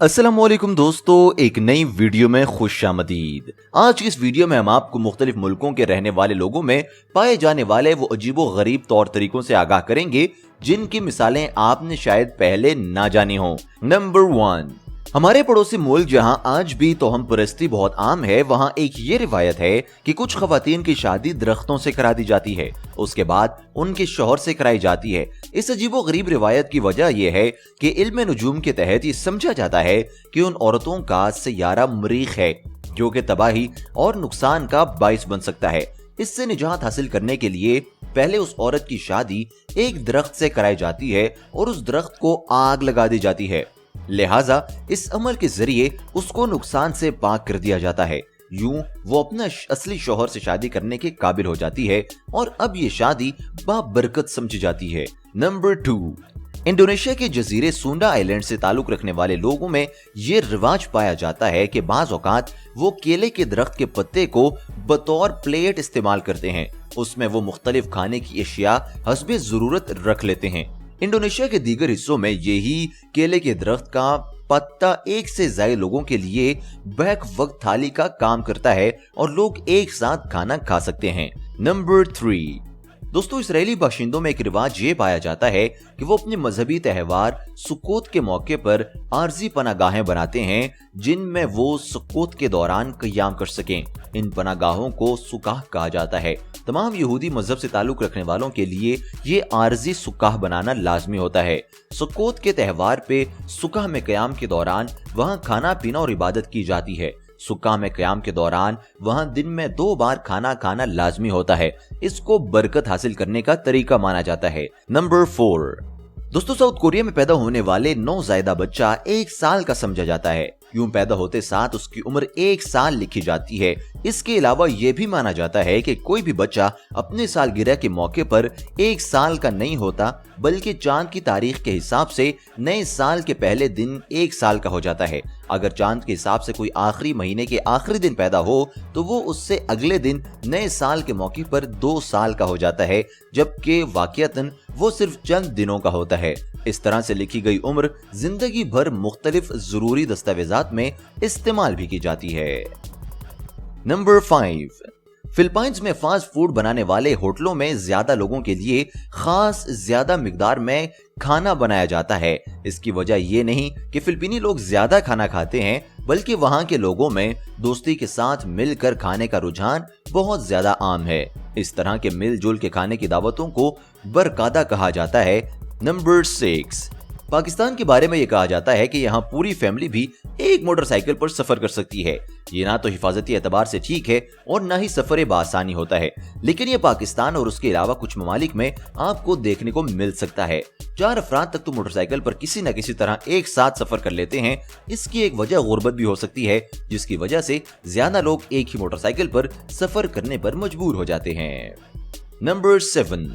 अस्सलामुअलैकुम दोस्तों, एक नई वीडियो में खुश आमदीद। आज की इस वीडियो में हम आपको मुख्तलिफ मुल्कों के रहने वाले लोगों में पाए जाने वाले वो अजीबो गरीब तौर तरीकों से आगाह करेंगे जिनकी मिसालें आपने शायद पहले ना जानी हो। नंबर 1, हमारे पड़ोसी मुल्क जहां आज भी तोहम परस्ती बहुत आम है, वहां एक ये रिवायत है कि कुछ खवातीन की शादी दरख्तों से करा दी जाती है, उसके बाद उनके शौहर से कराई जाती है। इस अजीबो गरीब रिवायत की वजह यह है कि इल्म नुजूम के तहत ये समझा जाता है कि उन औरतों का सैयारा मरीख है जो कि तबाही और नुकसान का बाइस बन सकता है। इससे निजात हासिल करने के लिए पहले उस औरत की शादी एक दरख्त से कराई जाती है और उस दरख्त को आग लगा दी जाती है। लिहाजा इस अमल के जरिए उसको नुकसान से पाक कर दिया जाता है। यूं वो अपना असली शौहर से शादी करने के काबिल हो जाती है और अब ये शादी बाबरकत समझी जाती है। नंबर 2, इंडोनेशिया के जजीरे सुंडा आइलैंड से ताल्लुक रखने वाले लोगों में ये रिवाज पाया जाता है कि बाज औकात वो केले के दरख्त के पत्ते को बतौर प्लेट इस्तेमाल करते हैं। उसमें वो मुख्तलिफ खाने की अशिया हस्बे जरूरत रख लेते हैं। इंडोनेशिया के दीगर हिस्सों में यही केले के दरख्त का पत्ता एक से ज्यादा लोगों के लिए बैक वक्त थाली का काम करता है और लोग एक साथ खाना खा सकते हैं। नंबर 3, दोस्तों, इसराइली बाशिंदों में एक रिवाज ये पाया जाता है कि वो अपने मजहबी त्योहार सुक्कोत के मौके पर आरजी पनागाहें बनाते हैं जिनमें वो सुक्कोत के दौरान क़याम कर सकें। इन पनागाहों को सुकाह कहा जाता है। तमाम यहूदी मजहब से ताल्लुक रखने वालों के लिए ये आरजी सुकाह बनाना लाजमी होता है। सुक्कोत के त्योहार पे सुकाह में क़याम के दौरान वहाँ खाना पीना और इबादत की जाती है। सुक्का में क़याम के दौरान वहां दिन में 2 बार खाना खाना लाजमी होता है। इसको बरकत हासिल करने का तरीका माना जाता है। नंबर 4, दोस्तों, साउथ कोरिया में पैदा होने वाले नौज़ायदा बच्चा 1 साल का समझा जाता है। यूं पैदा होते साथ उसकी उम्र 1 साल लिखी जाती है। इसके अलावा यह भी माना जाता है कि कोई भी बच्चा अपने सालगिरह के मौके पर 1 साल का नहीं होता, बल्कि चांद की तारीख के हिसाब से नए साल के पहले दिन 1 साल का हो जाता है। अगर चांद के हिसाब से कोई आखिरी महीने के आखिरी दिन पैदा हो तो वो उससे अगले दिन नए साल के मौके पर 2 साल का हो जाता है, जबकि वाकईतन वो सिर्फ चंद दिनों का होता है। इस तरह से लिखी गई उम्र जिंदगी भर मुख्तलिफ जरूरी दस्तावेजात में इस्तेमाल भी की जाती है। नंबर 5, फिलीपींस में फास्ट फूड बनाने वाले होटलों में ज्यादा लोगों के लिए खास ज्यादा मिकदार में खाना बनाया जाता है। इसकी वजह ये नहीं कि फिलिपीनी लोग ज्यादा खाना खाते हैं, बल्कि वहां के लोगों में दोस्ती के साथ मिलकर खाने का रुझान बहुत ज्यादा आम है। इस तरह के मिलजुल के खाने की दावतों को बरकादा कहा जाता है। नंबर 6, पाकिस्तान के बारे में यह कहा जाता है कि यहाँ पूरी फैमिली भी एक मोटरसाइकिल पर सफर कर सकती है। ये ना तो हिफाजती एतबार से ठीक है और ना ही सफर बासानी होता है, लेकिन ये पाकिस्तान और उसके अलावा कुछ ममालिक में आपको देखने को मिल सकता है। 4 अफराद तक तो मोटरसाइकिल पर किसी न किसी तरह एक साथ सफर कर लेते हैं। इसकी एक वजह गुर्बत भी हो सकती है, जिसकी वजह से ज्यादा लोग एक ही मोटरसाइकिल पर सफर करने पर मजबूर हो जाते हैं। नंबर 7,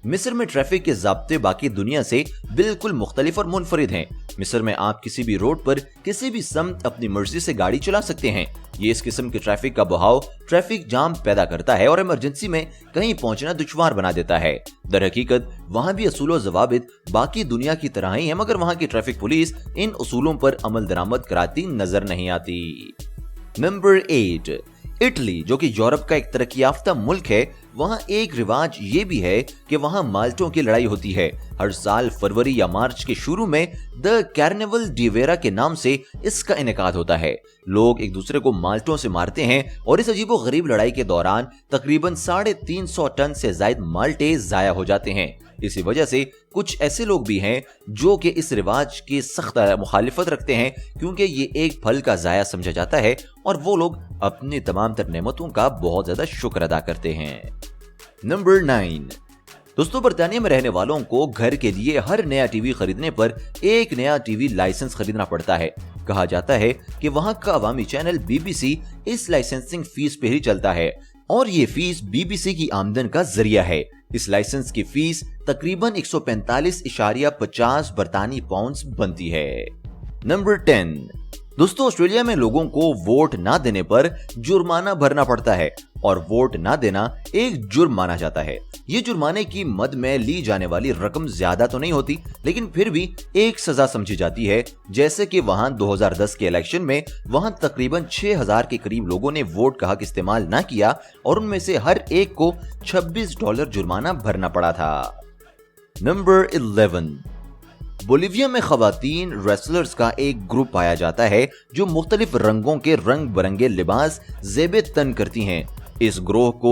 मिस्र में ट्रैफिक के ज़ाब्ते बाकी दुनिया से बिल्कुल मुख्तलिफ और मुनफरिद हैं। मिस्र में आप किसी भी रोड पर किसी भी समत अपनी मर्जी से गाड़ी चला सकते हैं। ये इस किस्म के ट्रैफिक का बहाव ट्रैफिक जाम पैदा करता है और इमरजेंसी में कहीं पहुंचना दुश्वार बना देता है। दर हकीकत वहाँ भी असूल और ज़वाबित बाकी दुनिया की तरह ही है, मगर वहाँ की ट्रैफिक पुलिस इन उसूलों पर अमल दरामद कराती नजर नहीं आती। नंबर 8, इटली, जो कि यूरोप का एक तरक्की याफ्ता मुल्क है, वहाँ एक रिवाज ये भी है कि वहाँ माल्टों की लड़ाई होती है। हर साल फरवरी या मार्च के शुरू में द कार्निवल डी वेरा के नाम से इसका इनेकाद होता है। लोग एक दूसरे को माल्टों से मारते हैं और इस अजीबो गरीब लड़ाई के दौरान तकरीबन 350 टन से ज्यादा माल्टे जाया हो जाते हैं। इसी वजह से कुछ ऐसे लोग भी हैं जो कि इस रिवाज की सख्त मुखालिफत रखते हैं, क्योंकि ये एक फल का जाया समझा जाता है और वो लोग अपनी तमाम तर नेमतों का बहुत ज्यादा शुक्र अदा करते हैं। नंबर 9, दोस्तों, बरतानिया में रहने वालों को घर के लिए हर नया टीवी खरीदने पर एक नया टीवी लाइसेंस खरीदना पड़ता है। कहा जाता है कि वहां का अवामी चैनल BBC इस लाइसेंसिंग फीस पे ही चलता है और ये फीस BBC की आमदन का जरिया है। इस लाइसेंस की फीस तकरीबन 145.50 बरतानी पाउंड्स बनती है। नंबर 10, दोस्तों, ऑस्ट्रेलिया में लोगों को वोट ना देने पर जुर्माना भरना पड़ता है। और वोट ना देना एक जुर्म माना जाता है। ये जुर्माने की मद में ली जाने वाली रकम ज्यादा तो नहीं होती, लेकिन फिर भी एक सजा समझी जाती है। जैसे कि वहां 2010 के इलेक्शन में वहां तकरीबन 6000 के करीब लोगों ने वोट का हक इस्तेमाल ना किया और उनमें से हर एक को $26 जुर्माना भरना पड़ा था। नंबर 11, बोलिविया में खवातीन रेसलर्स का एक ग्रुप पाया जाता है जो मुख्तलिफ रंगों के रंग बिरंगे लिबास ज़ेबे तन करती हैं। इस ग्रोह को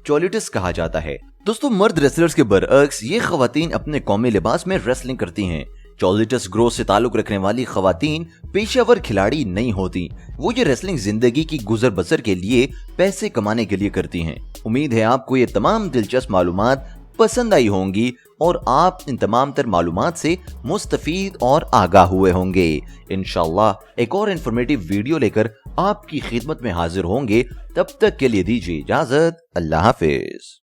चोलिटस कहा जाता है। दोस्तों, मर्द रेसलर्स के बरअक्स ये खवातीन अपने कौमी लिबास में रेसलिंग करती हैं। चोलिटस ग्रोह से ताल्लुक रखने वाली खवातीन पेशेवर खिलाड़ी नहीं होती, वो ये रेसलिंग जिंदगी की गुजर बसर के लिए पैसे कमाने के लिए करती हैं। उम्मीद है आपको ये तमाम दिलचस्प मालूमात पसंद आई होंगी और आप इन तमाम तर मालूमात से मुस्तफीद और आगाह हुए होंगे। इंशाअल्लाह एक और इन्फॉर्मेटिव वीडियो लेकर आपकी खिदमत में हाजिर होंगे। तब तक के लिए दीजिए इजाजत। अल्लाह हाफिज।